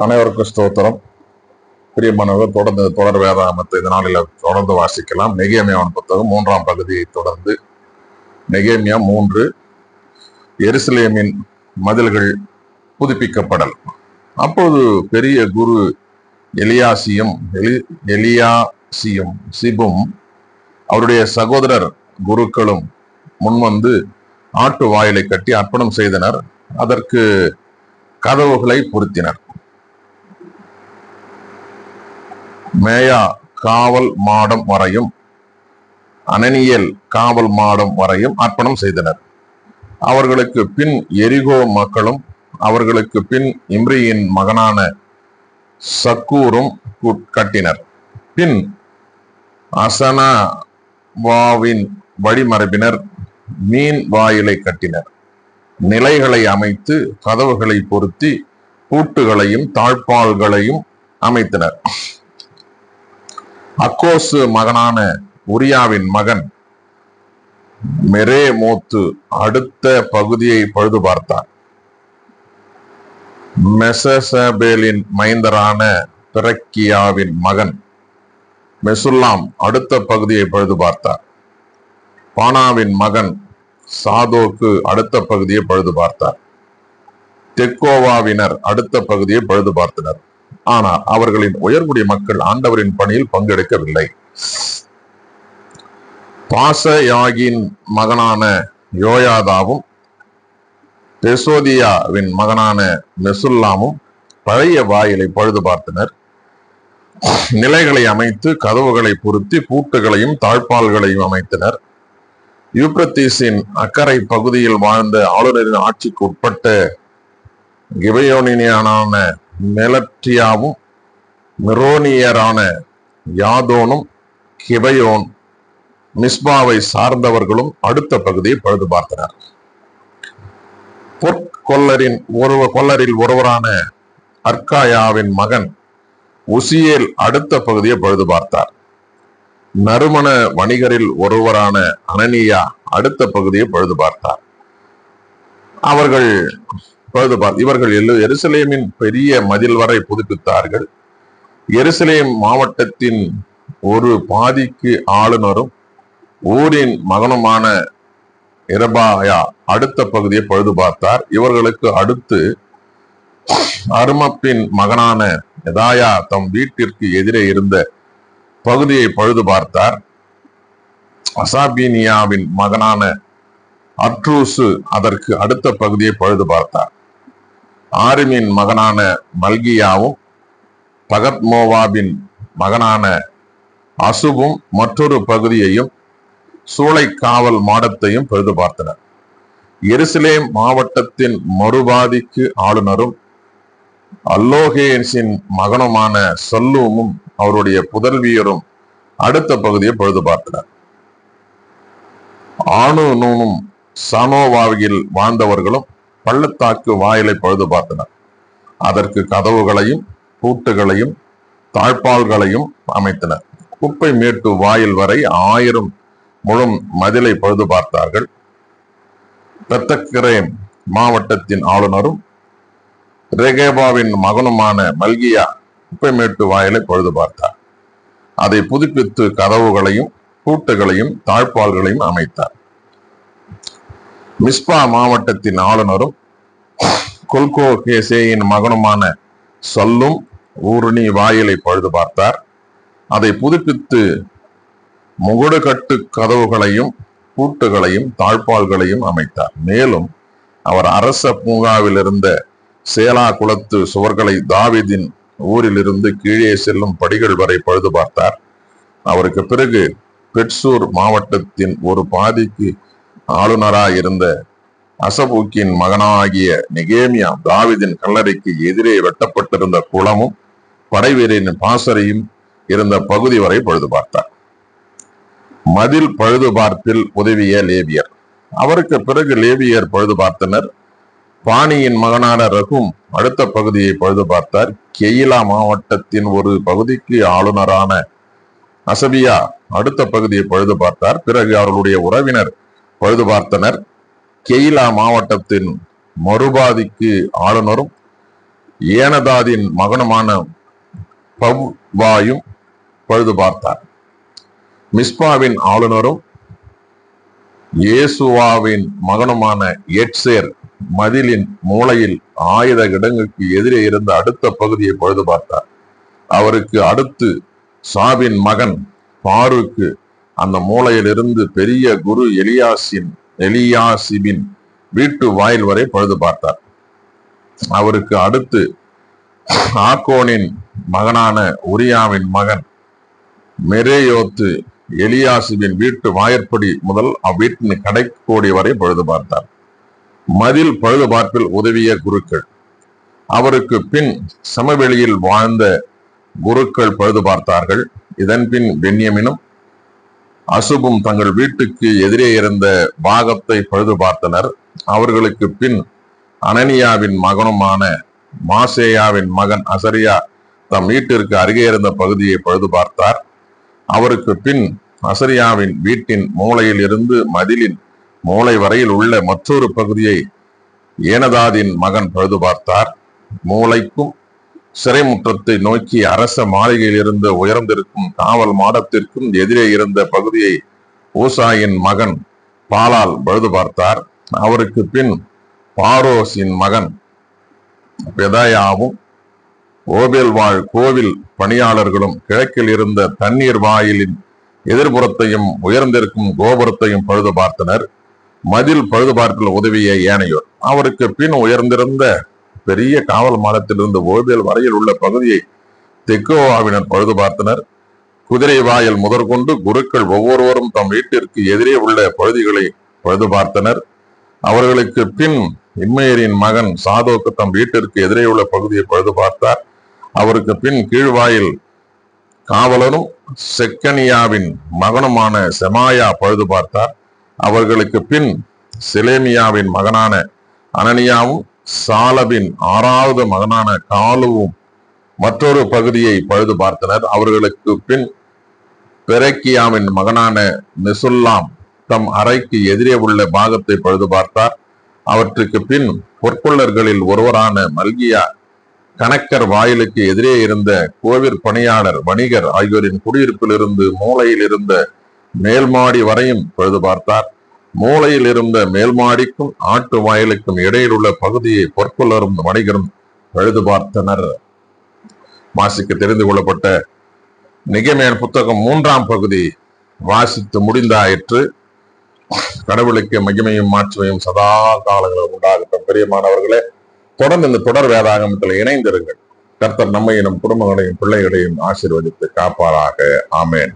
அனைவருக்கும் ஸ்தோத்திரம். பிரியமானவர், தொடர் வேதாகமத்தை இந்த நாளில் தொடர்ந்து வாசிக்கலாம். நெகேமியாவின் புத்தகம் 3ஆம் பகுதியை தொடர்ந்து நெகேமியா 3 எருசலேமின் மதில்கள் புதுப்பிக்கப்படல். அப்போது பெரிய குரு எலியாசியும் அவருடைய சகோதரர் குருக்களும் முன்வந்து ஆட்டு வாயிலை கட்டி அர்ப்பணம் செய்தனர். அதற்கு கதவுகளை பொருத்தினர். மேயா காவல் மாடம் வரையும் அனனியேல் காவல் மாடம் வரையும் அர்ப்பணம் செய்தனர். அவர்களுக்கு பின் எரிகோ மக்களும் அவர்களுக்கு பின் இம்ரியின் மகனான சக்கூரும் கட்டினர். பின் அசனாவாவின் வழிமரபினர் மீன் வாயிலை கட்டினர். நிலைகளை அமைத்து கதவுகளை பொருத்தி பூட்டுகளையும் தாழ்பால்களையும் அமைத்தனர். அக்கோசு மகனான உரியாவின் மகன் மெரேமோத்து அடுத்த பகுதியை பழுது பார்த்தார். மெசசபேலின் மைந்தரான பெரக்கியாவின் மகன் மெசுல்லாம் அடுத்த பகுதியை பழுது பார்த்தார். பானாவின் மகன் சாதோக்கு அடுத்த பகுதியை பழுது பார்த்தார். தெக்கோவாவினர் அடுத்த பகுதியை பழுது பார்த்தனர். ஆனால் அவர்களின் உயர்குடி மக்கள் ஆண்டவரின் பணியில் பங்கெடுக்கவில்லை. பாசயாகின் மகனான யோயாதாவும் பெசோதியாவின் மகனான மெசுல்லாமும் பழைய வாயிலை பழுது பார்த்தனர். நிலைகளை அமைத்து கதவுகளை பொருத்தி பூட்டுகளையும் தாழ்பால்களையும் அமைத்தனர். யூப்ரத்தீஸின் அக்கறை பகுதியில் வாழ்ந்த ஆளுநரின் ஆட்சிக்கு உட்பட்ட கிபயோனியனான மெலட்டியாவும் மிரோனியரான யாதோனும் கிபயோன் மிஸ்பாவை சார்ந்தவர்களும் அடுத்த பகுதியை பழுது பார்த்தனர். கொல்லரில் ஒருவரான அர்காயாவின் மகன் உசியேல் அடுத்த பகுதியை பழுது பார்த்தார். நறுமண வணிகரில் ஒருவரான அனனியா அடுத்த பகுதியை பழுது பார்த்தார். இவர்கள் எருசலேமின் பெரிய மதில் வரை புதுப்பித்தார்கள். எருசலேம் மாவட்டத்தின் ஒரு பாதிக்கு ஆளுநரும் ஊரின் மகனுமான இரபாயா அடுத்த பகுதியை பழுது பார்த்தார். இவர்களுக்கு அடுத்து அருமப்பின் மகனான எதாயா தம் வீட்டிற்கு எதிரே இருந்த பகுதியை பழுது பார்த்தார். அசாபினியாவின் மகனான அட்ரூசு அதற்கு அடுத்த பகுதியை பழுது பார்த்தார். ஆரிமின் மகனான மல்கியாவும் பகத்மோவாபின் மகனான அசுபும் மற்றொரு பகுதியையும் சூளைக்காவல் மாடத்தையும் பழுது பார்த்தனர். எருசலேம் மாவட்டத்தின் மறுபாதிக்கு ஆளுநரும் அல்லோகேசின் மகனுமான சல்லூமும் அவருடைய புதல்வியரும் அடுத்த பகுதியை பழுது பார்த்தனர். ஆணுனும் சனோவாவில் வாழ்ந்தவர்களும் பள்ளத்தாக்கு வாயிலை பழுது பார்த்தனர். அதற்கு கதவுகளையும் பூட்டுகளையும் தாழ்பால்களையும் அமைத்தனர். குப்பை மேட்டு வாயில் வரை 1000 முழு மதிலை பழுது பார்த்தார்கள். பெத்தக்கிரேம் மாவட்டத்தின் ஆளுநரும் ரெகேபாவின் மகனுமான மல்கியா குப்பை மேட்டு வாயிலை பழுது பார்த்தார். அதை புதுப்பித்து கதவுகளையும் பூட்டுகளையும் தாழ்பால்களையும் அமைத்தார். மிஸ்பா மாவட்டத்தின் ஆளுநரும் கொல்கோ கேசேயின் மகனுமான சொல்லும் ஊருணி வாயிலை பழுது பார்த்தார். அதை புதுப்பித்து முகடுகட்டு கதவுகளையும் பூட்டுகளையும் தாழ்பால்களையும் அமைத்தார். மேலும் அவர் அரச பூங்காவில் இருந்த சேலா குளத்து சுவர்களை தாவீதின் ஊரிலிருந்து கீழே செல்லும் படிகள் வரை பழுது பார்த்தார். அவருக்கு பிறகு பெட்சூர் மாவட்டத்தின் ஒரு பாதிக்கு ஆளுநராயிருந்த அசபூக்கின் மகனாகிய நெகேமியா தாவீதின் கல்லறைக்கு எதிரே வெட்டப்பட்டிருந்த குளமும் படைவீரின் பாசறையும் இருந்த பகுதி வரை பழுது பார்த்தார். மதில் பழுது பார்ப்பில் உதவிய லேவியர். அவருக்கு பிறகு லேவியர் பழுது பார்த்தனர். பாணியின் மகனான ரகும் அடுத்த பகுதியை பழுது பார்த்தார். கெயிலா மாவட்டத்தின் ஒரு பகுதிக்கு ஆளுநரான அசபியா அடுத்த பகுதியை பழுது பார்த்தார். பிறகு அவர்களுடைய உறவினர் பழுது பார்த்தனர். கெயிலா மாவட்டத்தின் மறுபாதிக்கு ஆளுநரும் ஏனதாதின் மகனுமான பவ்வாயும் பழுது பார்த்தார். மிஸ்பாவின் ஆளுநரும் இயேசுவாவின் மகனுமான எட்சேர் மதிலின் மூலையில் ஆயுத கிடங்குக்கு எதிரே இருந்த அடுத்த பகுதியை பழுது பார்த்தார். அவருக்கு அடுத்து சாபின் மகன் பாருக்கு அந்த மூலையிலிருந்து பெரிய குரு எலியாசிபின் வீட்டு வாயில் வரை பழுது பார்த்தார். அவருக்கு அடுத்து ஆக்கோனின் மகனான உரியாவின் மகன் மெரேயோத்து எலியாசிபின் வீட்டு வாயற்படி முதல் அவ்வீட்டின் கடைக்கோடி வரை பழுது பார்த்தார். மதில் பழுது பார்ப்பில் உதவிய குருக்கள். அவருக்கு பின் சமவெளியில் வாழ்ந்த குருக்கள் பழுது பார்த்தார்கள். இதன் பின் பென்யமினும் அசுபும் தங்கள் வீட்டுக்கு எதிரே இருந்த பாகத்தை பழுது பார்த்தனர். அவர்களுக்கு பின் அனனியாவின் மகனுமான மாசேயாவின் மகன் அசரியா தம் வீட்டிற்கு அருகே இருந்த பகுதியை பழுது பார்த்தார். அவருக்கு பின் அசரியாவின் வீட்டின் மூலையில் இருந்து மதிலின் மூலை வரையில் உள்ள மற்றொரு பகுதியை ஏனதாதின் மகன் பழுது பார்த்தார். மூளைக்கும் சிறைமுற்றத்தை நோக்கி அரச மாளிகையில் இருந்து உயர்ந்திருக்கும் காவல் மாடத்திற்கும் எதிரே இருந்த பகுதியை ஊசாயின் மகன் பாலால் பழுது பார்த்தார். அவருக்கு பின் பாரோசின் மகன் பெதாயாவும் ஓபேல் வாழ் கோவில் பணியாளர்களும் கிழக்கில் இருந்த தண்ணீர் வாயிலின் எதிர்புறத்தையும் உயர்ந்திருக்கும் கோபுரத்தையும் பழுது பார்த்தனர். மதில் பழுது பார்ப்பில் உதவிய ஏனையோர். அவருக்கு பின் உயர்ந்திருந்த பெரிய காவல் மாடத்திலிருந்து ஓபேல் வரையில் உள்ள பகுதியை தெக்கோவாவினர் பழுது பார்த்தனர். குதிரை வாயில் முதற்கொண்டு குருக்கள் ஒவ்வொருவரும் தம் வீட்டிற்கு எதிரே உள்ள பகுதிகளை பழுது பார்த்தனர். அவர்களுக்கு பின் இம்மேரின் மகன் சாதோக்கு தம் வீட்டிற்கு எதிரே உள்ள பகுதியை பழுது பார்த்தார். அவருக்கு பின் கீழ்வாயில் காவலரும் செக்கனியாவின் மகனுமான செமாயா பழுது பார்த்தார். அவர்களுக்கு பின் செலேமியாவின் மகனான அனனியாவும் சாலபின் 6வது மகனான காலுவும் மற்றொரு பகுதியை பழுது பார்த்தனர். அவர்களுக்கு பின் பெரக்கியாவின் மகனான மெசுல்லாம் தம் அறைக்கு எதிரே உள்ள பாகத்தை பழுது பார்த்தார். அவற்றுக்கு பின் பொற்கொள்ளர்களில் ஒருவரான மல்கியா கணக்கர் வாயிலுக்கு எதிரே இருந்த கோவிற் பணியாளர் வணிகர் ஆகியோரின் குடியிருப்பில் இருந்து மூலையில் இருந்த மேல்மாடி வரையும் பழுது பார்த்தார். மூலையில் இருந்த மேல்மாடிக்கும் ஆட்டு வாயிலுக்கும் இடையில் உள்ள பகுதியை பொற்கொள்ளரும் வணிகரும் பழுது பார்த்தனர். வாசிக்க தெரிந்து கொள்ளப்பட்ட நெகேமியா புத்தகம் 3ஆம் பகுதி வாசித்து முடிந்தாயிற்று. கடவுளுக்கு மகிமையும் மாட்சிமையும் சதா காலங்களும் உண்டாகட்டும். பிரியமானவர்களே, தொடர்ந்து இந்த தொடர் வேதாகமத்தில் இணைந்திருங்கள். கர்த்தர் நம்மையும் நம் குடும்பங்களையும் பிள்ளைகளையும் ஆசீர்வதித்து காப்பாராக. ஆமேன்.